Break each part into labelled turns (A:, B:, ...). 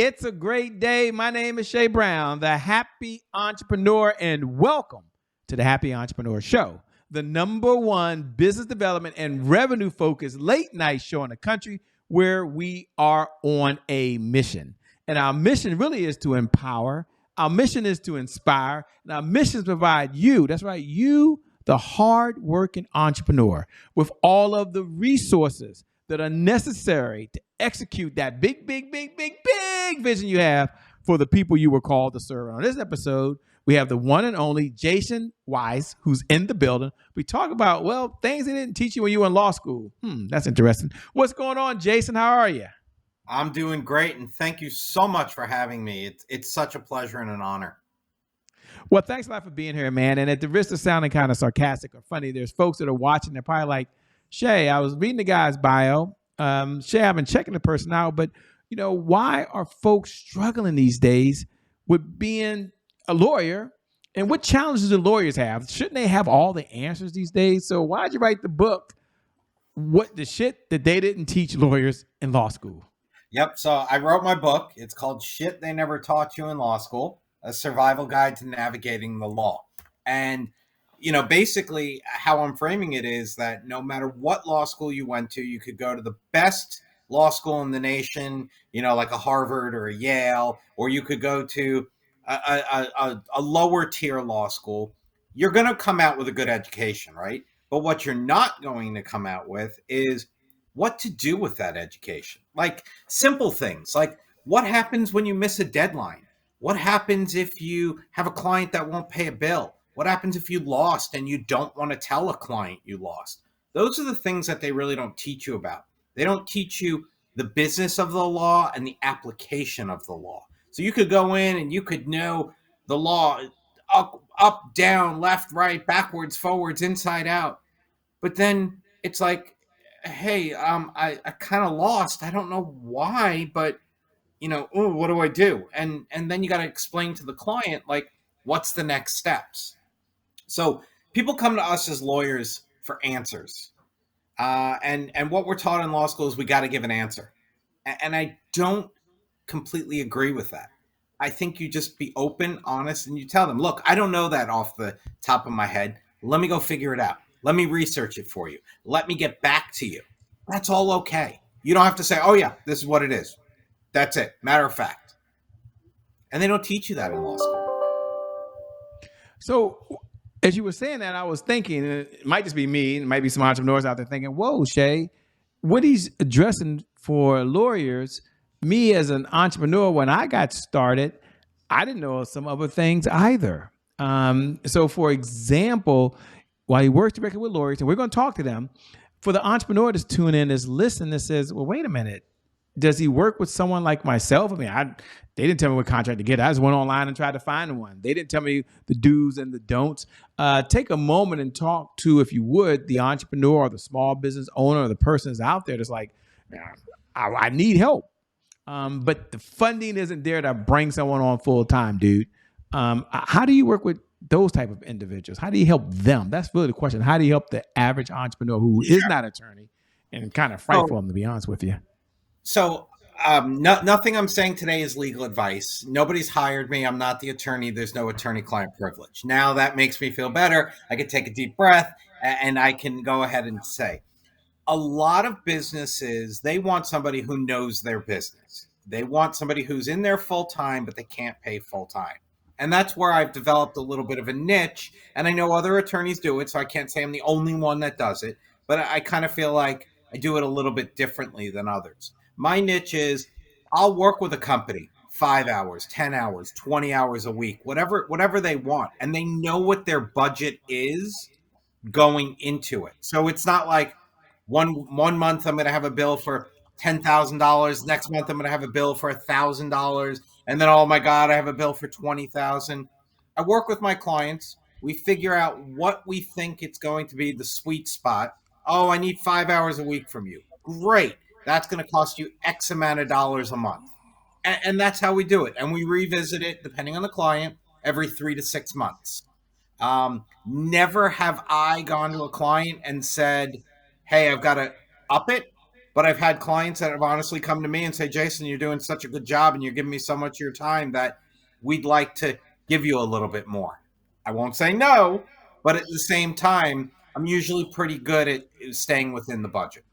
A: It's a great day. My name is Shay Brown, the Happy Entrepreneur, and welcome to the Happy Entrepreneur Show, the number one business development and revenue focused late night show in the country where we are on a mission. And our mission really is to empower, our mission is to inspire, and our mission is to provide you, that's right, you, the hard-working entrepreneur, with all of the resources that are necessary to execute that big vision you have for the people you were called to serve. On this episode, we have the one and only Jason Weiss, who's in the building. We talk about, well, things they didn't teach you when you were in law school. That's interesting. What's going on, Jason? How are you?
B: I'm doing great, and thank you so much for having me. It's such a pleasure and an honor.
A: Well, thanks a lot for being here, man. And at the risk of sounding kind of sarcastic or funny, there's folks that are watching. They're probably like, Shay, I was reading the guy's bio. Shay, I've been checking the person out, but why are folks struggling these days with being a lawyer? And what challenges do lawyers have? Shouldn't they have all the answers these days? So why'd you write the book, What the Shit That They Didn't Teach Lawyers in Law School?
B: Yep. So I wrote my book. It's called Shit They Never Taught You in Law School, a survival guide to navigating the law. And basically how I'm framing it is that no matter what law school you went to, you could go to the best law school in the nation, like a Harvard or a Yale, or you could go to a lower tier law school. You're going to come out with a good education, right? But what you're not going to come out with is what to do with that education. Like simple things, like what happens when you miss a deadline? What happens if you have a client that won't pay a bill? What happens if you lost and you don't want to tell a client you lost? Those are the things that they really don't teach you about. They don't teach you the business of the law and the application of the law. So you could go in and you could know the law up, down, left, right, backwards, forwards, inside out. But then it's like, hey, I kind of lost. I don't know why, but what do I do? And then you got to explain to the client, like, what's the next steps? So people come to us as lawyers for answers. And what we're taught in law school is we got to give an answer. And I don't completely agree with that. I think you just be open, honest, and you tell them, look, I don't know that off the top of my head. Let me go figure it out. Let me research it for you. Let me get back to you. That's all okay. You don't have to say, oh yeah, this is what it is. That's it. Matter of fact. And they don't teach you that in law school.
A: So as you were saying that, I was thinking, it might just be me, it might be some entrepreneurs out there thinking, whoa, Shay, what he's addressing for lawyers, me as an entrepreneur, when I got started, I didn't know some other things either. So for example, while he works directly with lawyers, and we're going to talk to them, for the entrepreneur to tune in, is listen, that says, well, wait a minute. Does he work with someone like myself? I mean, they didn't tell me what contract to get. I just went online and tried to find one. They didn't tell me the do's and the don'ts. Take a moment and talk to, if you would, the entrepreneur or the small business owner or the person that's out there that's like, I need help. But the funding isn't there to bring someone on full time, dude. How do you work with those type of individuals? How do you help them? That's really the question. How do you help the average entrepreneur who is not an attorney and kind of frightful, to be honest with you?
B: So nothing I'm saying today is legal advice. Nobody's hired me. I'm not the attorney. There's no attorney-client privilege. Now that makes me feel better. I can take a deep breath and I can go ahead and say, a lot of businesses, they want somebody who knows their business. They want somebody who's in there full-time, but they can't pay full-time. And that's where I've developed a little bit of a niche. And I know other attorneys do it, so I can't say I'm the only one that does it. But I kind of feel like I do it a little bit differently than others. My niche is I'll work with a company 5 hours, 10 hours, 20 hours a week, whatever they want. And they know what their budget is going into it. So it's not like one month I'm going to have a bill for $10,000. Next month I'm going to have a bill for $1,000. And then, oh my God, I have a bill for $20,000. I work with my clients. We figure out what we think it's going to be the sweet spot. Oh, I need 5 hours a week from you. Great. That's going to cost you X amount of dollars a month. And that's how we do it. And we revisit it, depending on the client, every 3 to 6 months. Never have I gone to a client and said, hey, I've got to up it. But I've had clients that have honestly come to me and say, Jason, you're doing such a good job and you're giving me so much of your time that we'd like to give you a little bit more. I won't say no, but at the same time, I'm usually pretty good at staying within the budget.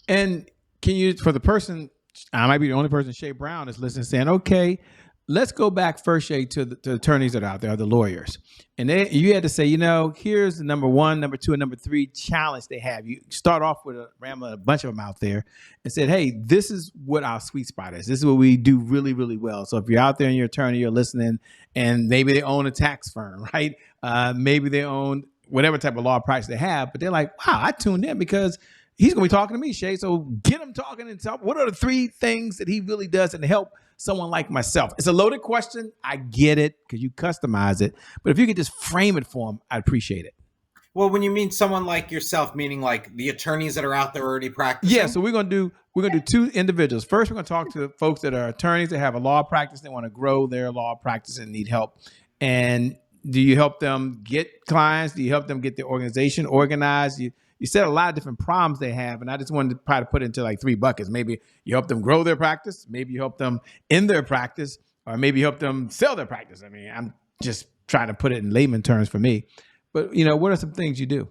A: And can you, for the person, I might be the only person, Shay Brown, is listening, saying, okay, let's go back first, Shay, to the attorneys that are out there, the lawyers. And you had to say, here's the number one, number two, and number three challenge they have. You start off with rambling a bunch of them out there and said, hey, this is what our sweet spot is. This is what we do really, really well. So if you're out there and you're an attorney, you're listening, and maybe they own a tax firm, right? Maybe they own whatever type of law practice they have, but they're like, wow, I tuned in because he's going to be talking to me, Shay. So get him talking and tell what are the three things that he really does and help someone like myself. It's a loaded question. I get it because you customize it. But if you could just frame it for him, I'd appreciate it.
B: Well, when you mean someone like yourself, meaning like the attorneys that are out there already practicing?
A: Yeah, so we're gonna do two individuals. First, we're gonna talk to folks that are attorneys that have a law practice, they want to grow their law practice and need help. And do you help them get clients? Do you help them get their organization organized? You said a lot of different problems they have, and I just wanted to try to put it into like three buckets. Maybe you help them grow their practice, maybe you help them in their practice, or maybe you help them sell their practice. I mean, I'm just trying to put it in layman terms for me. But what are some things you do?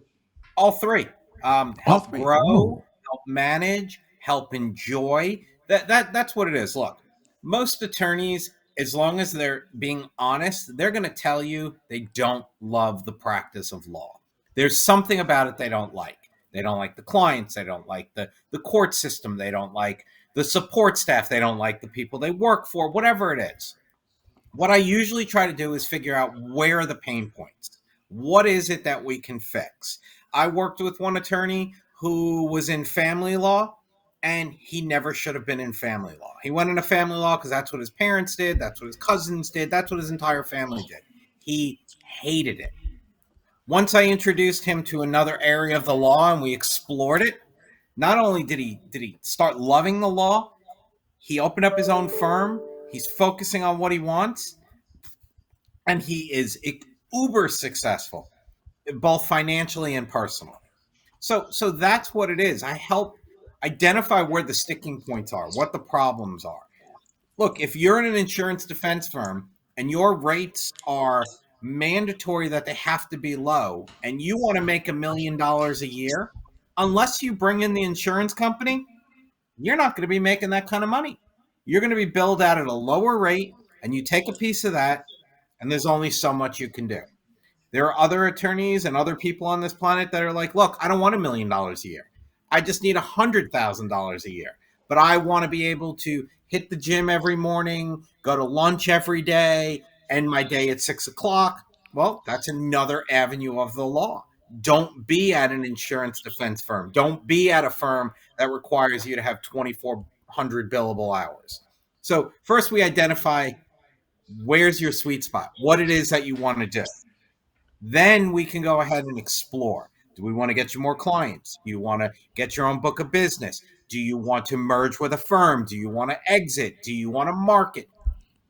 B: All three. Help
A: All three.
B: grow,
A: Ooh.
B: help manage, help enjoy. That's what it is. Look, most attorneys, as long as they're being honest, they're going to tell you they don't love the practice of law. There's something about it they don't like. They don't like the clients. They don't like the court system. They don't like the support staff. They don't like the people they work for, whatever it is. What I usually try to do is figure out where are the pain points. What is it that we can fix? I worked with one attorney who was in family law, and he never should have been in family law. He went into family law because that's what his parents did. That's what his cousins did. That's what his entire family did. He hated it. Once I introduced him to another area of the law and we explored it, not only did he start loving the law, he opened up his own firm. He's focusing on what he wants, and he is uber successful, both financially and personally. So that's what it is. I help identify where the sticking points are, what the problems are. Look, if you're in an insurance defense firm and your rates are mandatory that they have to be low, and you want to make $1 million a year, unless you bring in the insurance company, you're not going to be making that kind of money. You're going to be billed out at a lower rate, and you take a piece of that, and there's only so much you can do. There are other attorneys and other people on this planet that are like, look, I don't want $1 million a year. I just need $100,000 a year. But I want to be able to hit the gym every morning, go to lunch every day, end my day at 6 o'clock. Well, that's another avenue of the law. Don't be at an insurance defense firm. Don't be at a firm that requires you to have 2,400 billable hours. So first we identify where's your sweet spot, what it is that you want to do. Then we can go ahead and explore. Do we want to get you more clients? Do you want to get your own book of business? Do you want to merge with a firm? Do you want to exit? Do you want to market?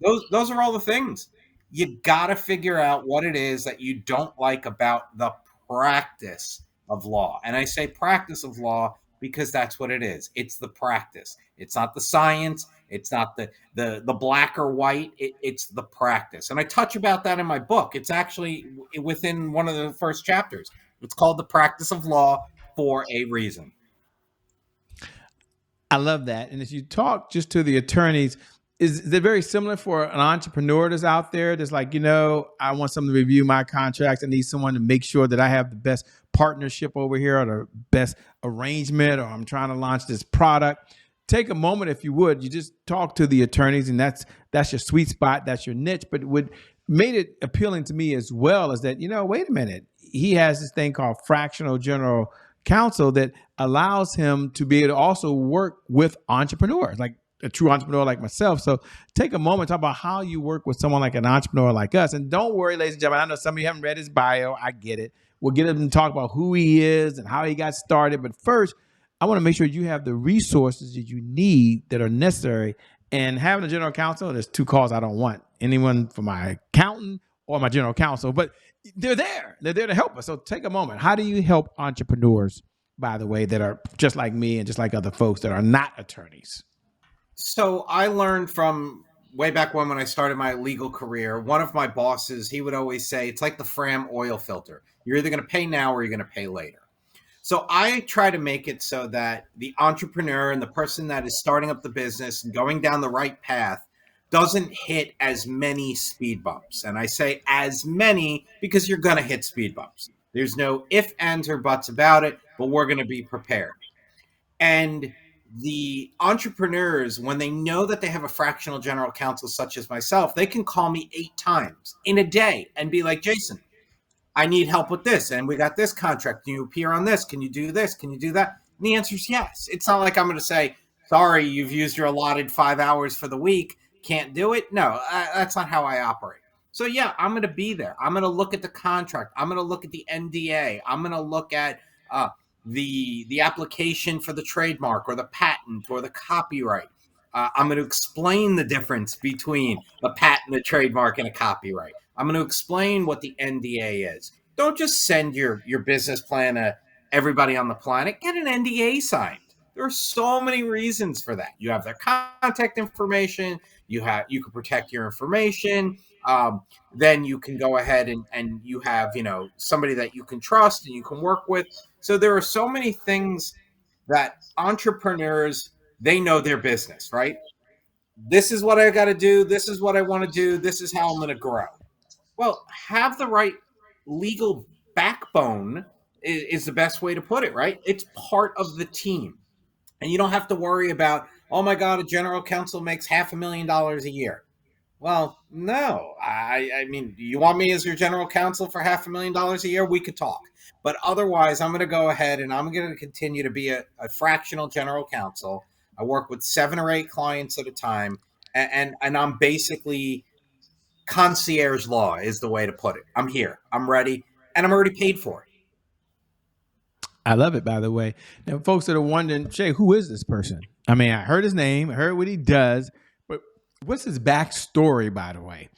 B: Those are all the things. You got to figure out what it is that you don't like about the practice of law. And I say practice of law because that's what it is. It's the practice. It's not the science. It's not the black or white. It's the practice. And I touch about that in my book. It's actually within one of the first chapters. It's called The Practice of Law for a Reason.
A: I love that. And as you talk just to the attorneys, is it very similar for an entrepreneur that's out there that's like, I want someone to review my contracts. I need someone to make sure that I have the best partnership over here or the best arrangement, or I'm trying to launch this product. Take a moment, if you would, you just talk to the attorneys, and that's your sweet spot, that's your niche. But what made it appealing to me as well is that, wait a minute, he has this thing called fractional general counsel that allows him to be able to also work with entrepreneurs, like a true entrepreneur like myself. So take a moment, talk about how you work with someone like an entrepreneur like us. And don't worry, ladies and gentlemen, I know some of you haven't read his bio. I get it. We'll get him to talk about who he is and how he got started. But first, I want to make sure you have the resources that you need that are necessary. And having a general counsel, there's two calls I don't want. Anyone for my accountant or my general counsel, but they're there. They're there to help us. So take a moment. How do you help entrepreneurs by the way, that are just like me and just like other folks that are not attorneys?
B: So I learned from way back when I started my legal career, one of my bosses, he would always say, it's like the Fram oil filter. You're either going to pay now or you're going to pay later. So I try to make it so that the entrepreneur and the person that is starting up the business and going down the right path doesn't hit as many speed bumps. And I say as many because you're going to hit speed bumps. There's no if, ands, or buts about it, but we're going to be prepared. And the entrepreneurs, when they know that they have a fractional general counsel such as myself, they can call me 8 times in a day and be like, Jason, I need help with this. And we got this contract. Can you appear on this? Can you do this? Can you do that? And the answer is yes. It's not like I'm going to say, sorry, you've used your allotted 5 hours for the week. Can't do it. No, that's not how I operate. So yeah, I'm going to be there. I'm going to look at the contract. I'm going to look at the NDA. I'm going to look at the application for the trademark or the patent or the copyright. I'm going to explain the difference between a patent, a trademark, and a copyright. I'm going to explain what the NDA is. Don't just send your business plan to everybody on the planet. Get an NDA signed. There are so many reasons for that. You have their contact information. You can protect your information. Then you can go ahead and you have somebody that you can trust and you can work with. So there are so many things that entrepreneurs, they know their business, right? This is what I got to do. This is what I want to do. This is how I'm going to grow. Well, have the right legal backbone is the best way to put it, right? It's part of the team. And you don't have to worry about, oh my God, a general counsel makes $500,000 a year. Well, no. I mean, you want me as your general counsel for $500,000 a year? We could talk. But otherwise, I'm going to go ahead and I'm going to continue to be a fractional general counsel. I work with 7 or 8 clients at a time. And I'm basically concierge law is the way to put it. I'm here. I'm ready. And I'm already paid for it.
A: I love it, by the way. Now, folks that are wondering, Shay, who is this person? I mean, I heard his name, I heard what he does, but what's his backstory, by the way?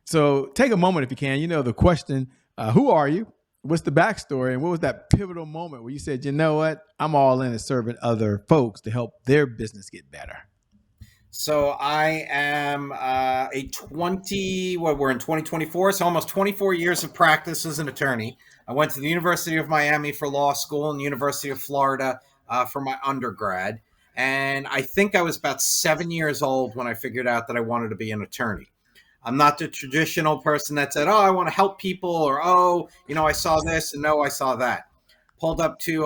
A: So take a moment if you can. The question, who are you? What's the backstory? And what was that pivotal moment where you said, you know what? I'm all in and serving other folks to help their business get better?
B: So I am we're in 2024, so almost 24 years of practice as an attorney. I went to the University of Miami for law school and the University of Florida for my undergrad. And I think I was about 7 years old when I figured out that I wanted to be an attorney. I'm not the traditional person that said, oh, I want to help people, or, oh, I saw this and no, I saw that. Pulled up to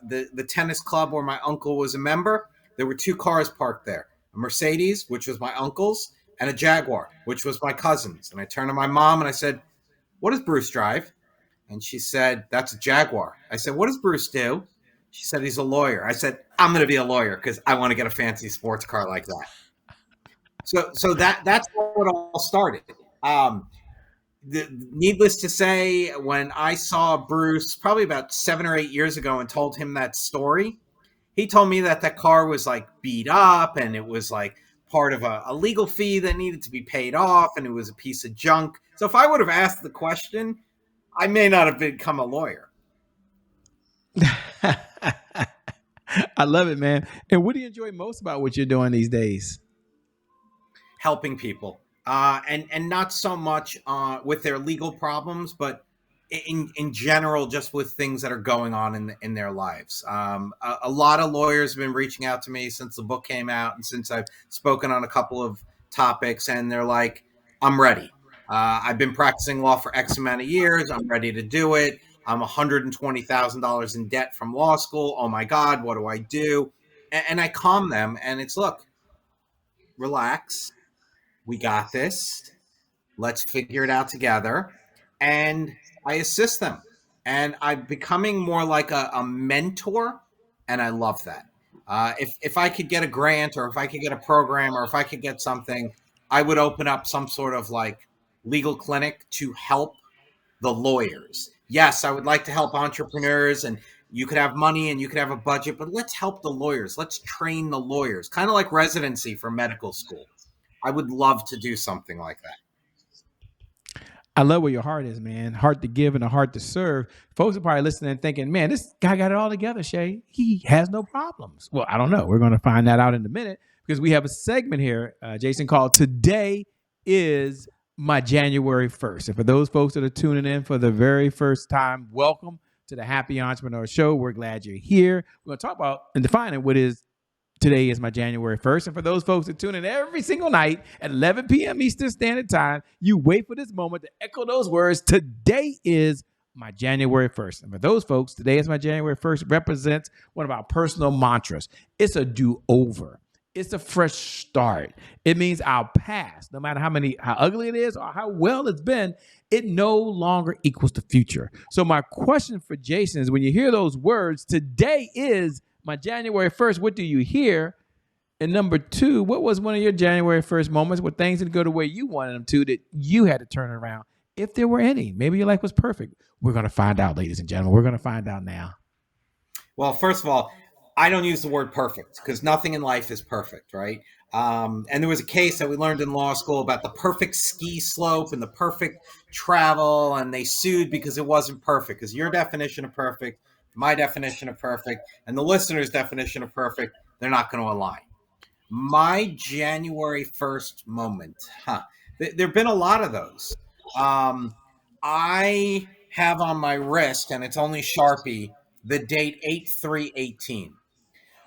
B: the tennis club where my uncle was a member. There were 2 cars parked there. A Mercedes, which was my uncle's, and a Jaguar, which was my cousin's. And I turned to my mom and I said, what does Bruce drive? And she said, that's a Jaguar. I said, what does Bruce do? She said, he's a lawyer. I said, I'm going to be a lawyer because I want to get a fancy sports car like that. So that's how it all started. Needless to say, when I saw Bruce probably about 7 or 8 years ago and told him that story, he told me that car was like beat up and it was like part of a legal fee that needed to be paid off and it was a piece of junk. So if I would have asked the question, I may not have become a lawyer.
A: I love it, man. And what do you enjoy most about what you're doing these days?
B: Helping people, and not so much with their legal problems, but in general, just with things that are going on in their lives. A lot of lawyers have been reaching out to me since the book came out and since I've spoken on a couple of topics, and they're like, I'm ready. I've been practicing law for X amount of years. I'm ready to do it. I'm $120,000 in debt from law school. Oh my God, what do I do? And I calm them, and it's, look, relax. We got this. Let's figure it out together. And I assist them. And I'm becoming more like a mentor. And I love that. If I could get a grant, or if I could get a program, or if I could get something, I would open up some sort of like legal clinic to help the lawyers. Yes, I would like to help entrepreneurs, and you could have money and you could have a budget, but let's help the lawyers. Let's train the lawyers, kind of like residency for medical school. I would love to do something like that.
A: I love where your heart is, man. Heart to give and a heart to serve. Folks are probably listening and thinking, man, this guy got it all together, Shay. He has no problems. Well, I don't know. We're going to find that out in a minute because we have a segment here, Jason, called Today is My January 1st. And for those folks that are tuning in for the very first time, welcome to the Happy Entrepreneur Show. We're glad you're here. We're going to talk about and define what is today is my January 1st. And for those folks that tune in every single night at 11 p.m. Eastern Standard Time, you wait for this moment to echo those words. Today is my January 1st. And for those folks, today is my January 1st represents one of our personal mantras. It's a do-over. It's a fresh start. It means our past, no matter how ugly it is or how well it's been, it no longer equals the future. So my question for Jason is, when you hear those words, today is my January 1st, what do you hear? And number two, what was one of your January 1st moments where things didn't go the way you wanted them to, that you had to turn around? If there were any, maybe your life was perfect. We're going to find out, ladies and gentlemen. We're going to find out now.
B: Well, first of all, I don't use the word perfect because nothing in life is perfect, right? And there was a case that we learned in law school about the perfect ski slope and the perfect travel, and they sued because it wasn't perfect, because your definition of perfect, my definition of perfect, and the listener's definition of perfect, they're not going to align. My January 1st moment, there have been a lot of those. I have on my wrist, and it's only Sharpie, the date 8/3/18.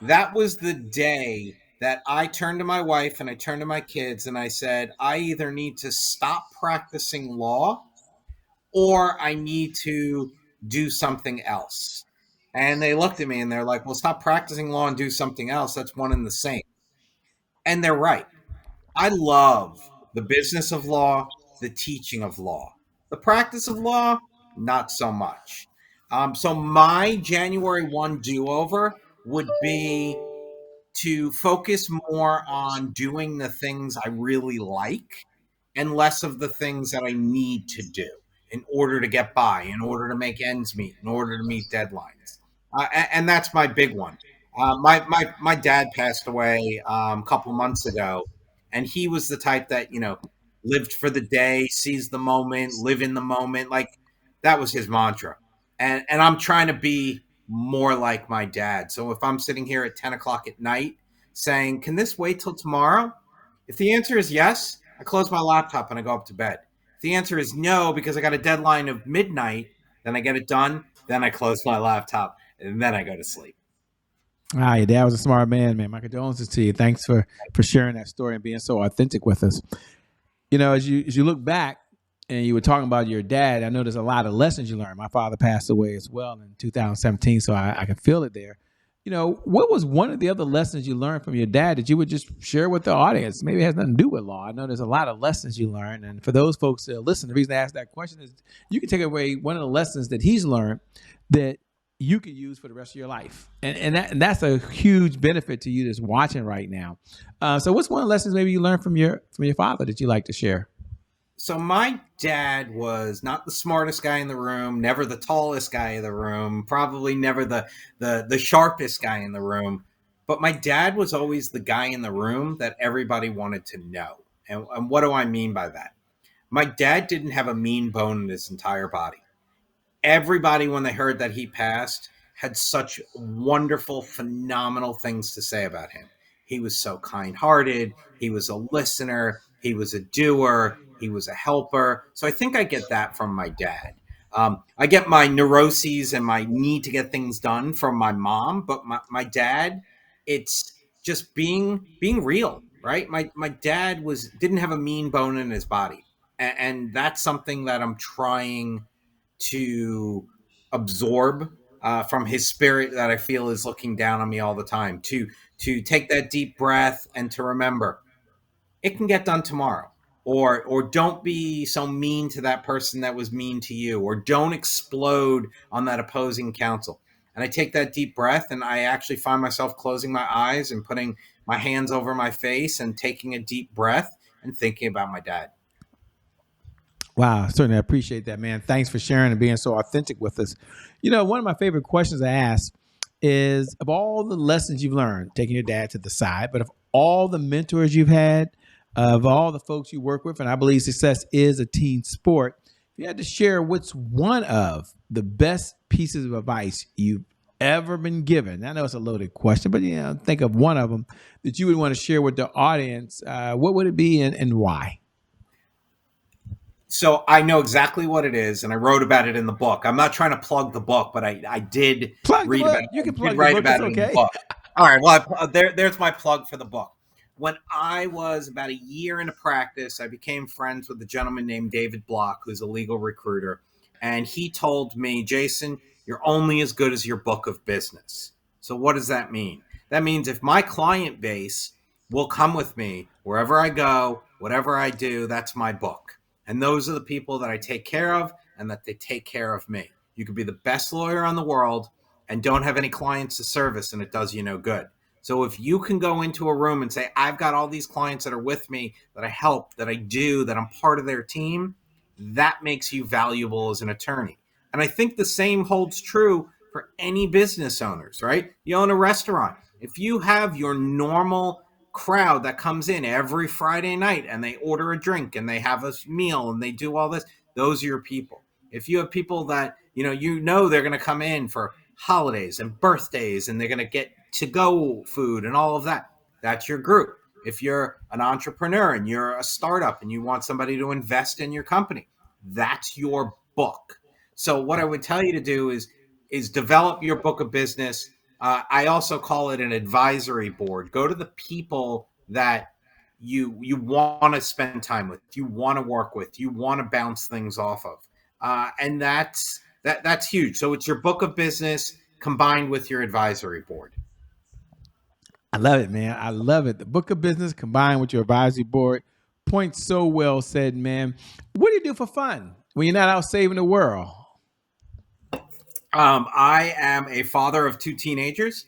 B: That was the day that I turned to my wife and I turned to my kids and I said, I either need to stop practicing law or I need to do something else. And they looked at me and they're like, well, stop practicing law and do something else. That's one and the same. And they're right. I love the business of law, the teaching of law. The practice of law, not so much. So my January 1 do-over would be to focus more on doing the things I really like and less of the things that I need to do in order to get by, in order to make ends meet, in order to meet deadlines. And that's my big one. My dad passed away a couple months ago, and he was the type that, lived for the day, seize the moment, live in the moment. Like, that was his mantra. And I'm trying to be more like my dad. So if I'm sitting here at 10 o'clock at night saying, can this wait till tomorrow? If the answer is yes, I close my laptop and I go up to bed. If the answer is no, because I got a deadline of midnight, then I get it done, then I close my laptop, and then I go to sleep.
A: Your dad was a smart man, man. My condolences to you. Thanks for sharing that story and being so authentic with us. As you look back and you were talking about your dad, I know there's a lot of lessons you learned. My father passed away as well in 2017, so I can feel it there. What was one of the other lessons you learned from your dad that you would just share with the audience? Maybe it has nothing to do with law. I know there's a lot of lessons you learned. And for those folks that listen, the reason I asked that question is you can take away one of the lessons that he's learned that you can use for the rest of your life. And that's a huge benefit to you that's watching right now. So what's one of the lessons maybe you learned from your father that you like to share?
B: So my dad was not the smartest guy in the room, never the tallest guy in the room, probably never the sharpest guy in the room. But my dad was always the guy in the room that everybody wanted to know. And what do I mean by that? My dad didn't have a mean bone in his entire body. Everybody, when they heard that he passed, had such wonderful, phenomenal things to say about him. He was so kind-hearted. He was a listener. He was a doer. He was a helper. So I think I get that from my dad. I get my neuroses and my need to get things done from my mom, but my dad, it's just being real, right? My dad didn't have a mean bone in his body. And that's something that I'm trying to absorb from his spirit that I feel is looking down on me all the time, to take that deep breath and to remember it can get done tomorrow, or don't be so mean to that person that was mean to you, or don't explode on that opposing counsel. And I take that deep breath and I actually find myself closing my eyes and putting my hands over my face and taking a deep breath and thinking about my dad.
A: Wow, certainly appreciate that, man. Thanks for sharing and being so authentic with us. One of my favorite questions I ask is, of all the lessons you've learned, taking your dad to the side, but of all the mentors you've had, of all the folks you work with, and I believe success is a team sport, you had to share what's one of the best pieces of advice you've ever been given. I know it's a loaded question, but think of one of them that you would want to share with the audience. What would it be and why?
B: So I know exactly what it is, and I wrote about it in the book. I'm not trying to plug the book, but I did
A: Plug the
B: read about
A: book.
B: it.
A: You
B: I
A: can
B: did
A: plug the
B: write
A: book. It's
B: about it in the
A: okay.
B: book. All right. Well, there's my plug for the book. When I was about a year into practice, I became friends with a gentleman named David Block, who's a legal recruiter. And he told me, Jason, you're only as good as your book of business. So what does that mean? That means if my client base will come with me wherever I go, whatever I do, that's my book. And those are the people that I take care of and that they take care of me. You could be the best lawyer in the world and don't have any clients to service, and it does you no good. So if you can go into a room and say, I've got all these clients that are with me, that I help, that I do, that I'm part of their team, that makes you valuable as an attorney. And I think the same holds true for any business owners, right? You own a restaurant. If you have your normal crowd that comes in every Friday night and they order a drink and they have a meal and they do all this, those are your people. If you have people that, they're going to come in for holidays and birthdays and they're going to get to go food and all of that, that's your group. If you're an entrepreneur and you're a startup and you want somebody to invest in your company, that's your book. So what I would tell you to do is develop your book of business. I also call it an advisory board. Go to the people that you want to spend time with, you want to work with, you want to bounce things off of, and that's huge. So it's your book of business combined with your advisory board.
A: I love it, man. I love it. The book of business combined with your advisory board. Point so well said, man. What do you do for fun when you're not out saving the world?
B: I am a father of two teenagers.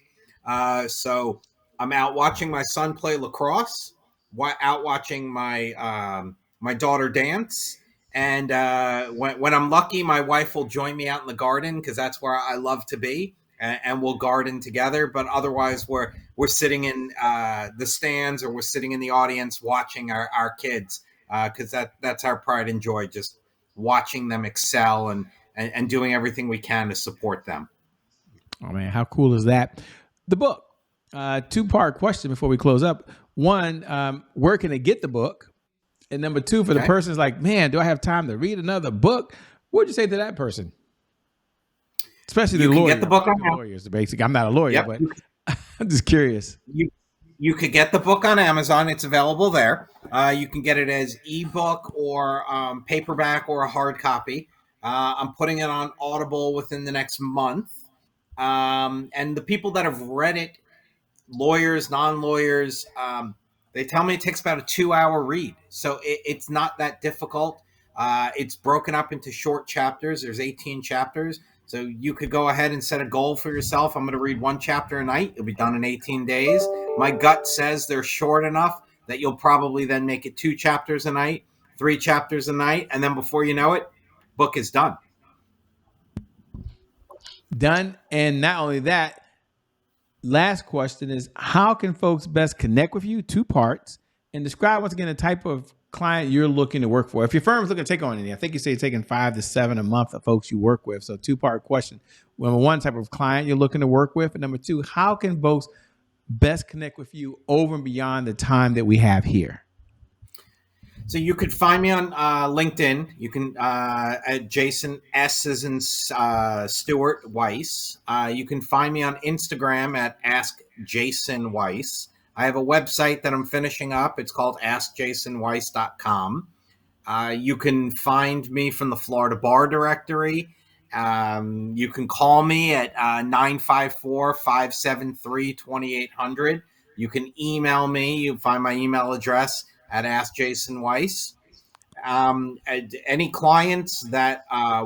B: So I'm out watching my son play lacrosse, out watching my daughter dance. And when I'm lucky, my wife will join me out in the garden because that's where I love to be, and we'll garden together. But otherwise, we're sitting in the stands or we're sitting in the audience watching our kids because that's our pride and joy, just watching them excel and doing everything we can to support them.
A: Oh man, how cool is that? The book. Two-part question before we close up. One, where can they get the book? And number two, for the person's like, man, do I have time to read another book? What would you say to that person? Especially the lawyer.
B: Get the book on
A: lawyers, basically. I'm not a lawyer,
B: Yep.
A: but I'm just curious.
B: You could get the book on Amazon. It's available there. You can get it as ebook or paperback or a hard copy. I'm putting it on Audible within the next month. And the people that have read it, lawyers, non-lawyers, they tell me it takes about a 2-hour read. So it's not that difficult. It's broken up into short chapters. There's 18 chapters. So you could go ahead and set a goal for yourself. I'm going to read one chapter a night. It'll be done in 18 days. My gut says they're short enough that you'll probably then make it 2 chapters a night, 3 chapters a night. And then before you know it, book is done.
A: Done. And not only that, last question is, how can folks best connect with you? 2 parts. And describe once again the type of client you're looking to work for. If your firm is looking to take on any, I think you say you're taking 5 to 7 a month of folks you work with. So 2-part question. Number 1, type of client you're looking to work with. And number 2, how can folks best connect with you over and beyond the time that we have here?
B: So you could find me on LinkedIn. You can at Jason S as in Stuart Weiss. You can find me on Instagram at Ask Jason Weiss. I have a website that I'm finishing up. It's called AskJasonWeiss.com. You can find me from the Florida Bar Directory. You can call me at 954-573-2800. You can email me. You can find my email address at Ask Jason Weiss. Any clients that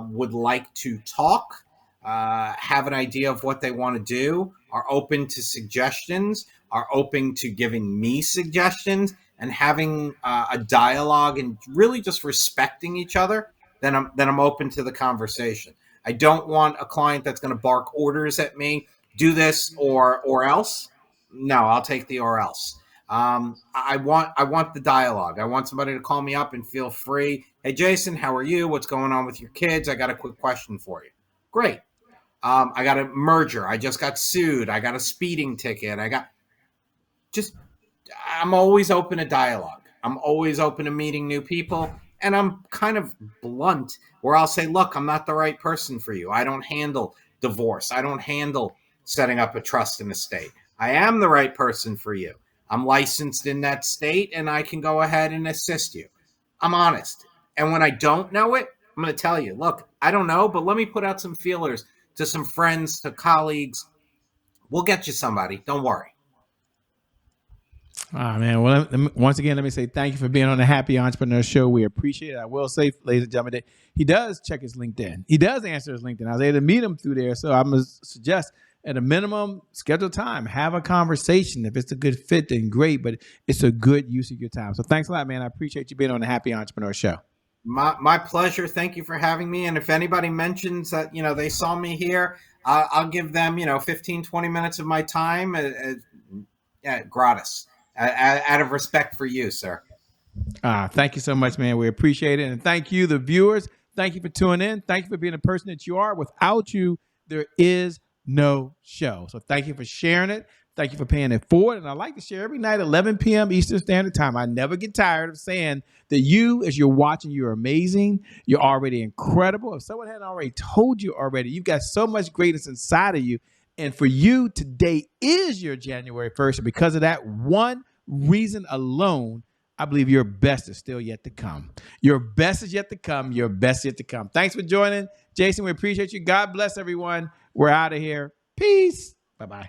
B: would like to talk, have an idea of what they want to do, are open to suggestions, are open to giving me suggestions, and having a dialogue and really just respecting each other, then I'm open to the conversation. I don't want a client that's going to bark orders at me, do this or else. No, I'll take the or else. I want the dialogue. I want somebody to call me up and feel free. Hey, Jason, how are you? What's going on with your kids? I got a quick question for you. Great. I got a merger. I just got sued. I got a speeding ticket. I'm always open to dialogue. I'm always open to meeting new people. And I'm kind of blunt where I'll say, look, I'm not the right person for you. I don't handle divorce. I don't handle setting up a trust in a state. I am the right person for you. I'm licensed in that state and I can go ahead and assist you. I'm honest. And when I don't know it, I'm going to tell you, look, I don't know, but let me put out some feelers to some friends, to colleagues. We'll get you somebody. Don't worry.
A: Ah, man. Well, once again, let me say thank you for being on the Happy Entrepreneur Show. We appreciate it. I will say, ladies and gentlemen, that he does check his LinkedIn. He does answer his LinkedIn. I was able to meet him through there. So I'm going to suggest at a minimum, schedule time, have a conversation. If it's a good fit, then great, but it's a good use of your time. So thanks a lot, man. I appreciate you being on the Happy Entrepreneur Show.
B: My pleasure. Thank you for having me. And if anybody mentions that, they saw me here, I'll give them, 15, 20 minutes of my time gratis out of respect for you, sir.
A: Thank you so much, man. We appreciate it. And thank you, the viewers. Thank you for tuning in. Thank you for being the person that you are. Without you, there is no show. So thank you for sharing it. Thank you for paying it forward. And I like to share every night at 11 p.m. Eastern Standard Time. I never get tired of saying that you, as you're watching, you're amazing. You're already incredible. If someone hadn't already told you already, you've got so much greatness inside of you. And for you, today is your January 1st. And because of that one reason alone, I believe your best is still yet to come. Your best is yet to come. Your best is yet to come. Thanks for joining. Jason, we appreciate you. God bless everyone. We're out of here. Peace. Bye-bye.